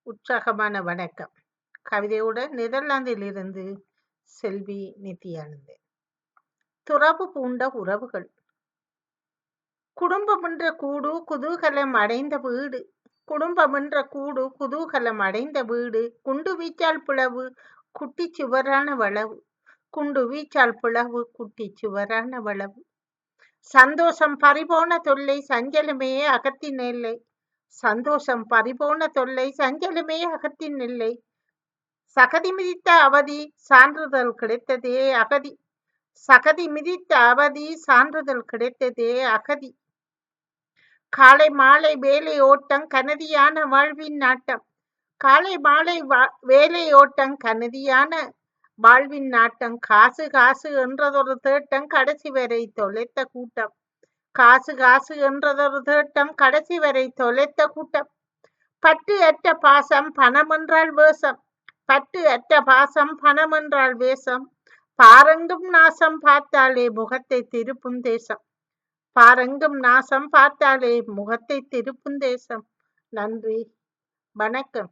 உற்சாகமான வணக்கம். கவிதையுடன் நெதர்லாந்திலிருந்து செல்வி நித்யானந்தன். துறவு பூண்ட உறவுகள். குடும்பமென்ற கூடு குதூகலம் அடைந்த வீடு. குடும்பமென்ற கூடு குதூகலம் அடைந்த வீடு. குண்டு வீச்சால் பிளவு குட்டி சுவரான வளவு. குண்டு வீச்சால் பிளவு குட்டி சுவரான வளவு. சந்தோஷம் பறிபோன தொல்லை சஞ்சலமே அகத்தின் எல்லை. சந்தோஷம் பறிபோன தொல்லை சஞ்சலமே அகத்தின் எல்லை. சகதி மிதித்த அவதி சான்றிதழ் கிடைத்ததே அகதி. சகதி மிதித்த அவதி சான்றிதழ் கிடைத்ததே அகதி. காலை மாலை வேலை ஓட்டம் கனதியான வாழ்வின் நாட்டம். காலை மாலை வேலை ஓட்டம் கனதியான வாழ்வின் நாட்டம். காசு காசு என்றதொரு தேட்டம் கடைசி வரை தொலைத்த கூட்டம். காசு காசு என்றதொரு தேட்டம் கடைசி வரை தொலைத்த கூட்டம். பட்டு அற்ற பாசம் பணம் என்றால் வேஷம். பட்டு அற்ற பாசம் பணம் என்றால் வேஷம். பாரெங்கும் நாசம் பார்த்தாலே முகத்தை திருப்பும் தேசம். பாரெங்கும் நாசம் பார்த்தாலே முகத்தை திருப்பும் தேசம். நன்றி, வணக்கம்.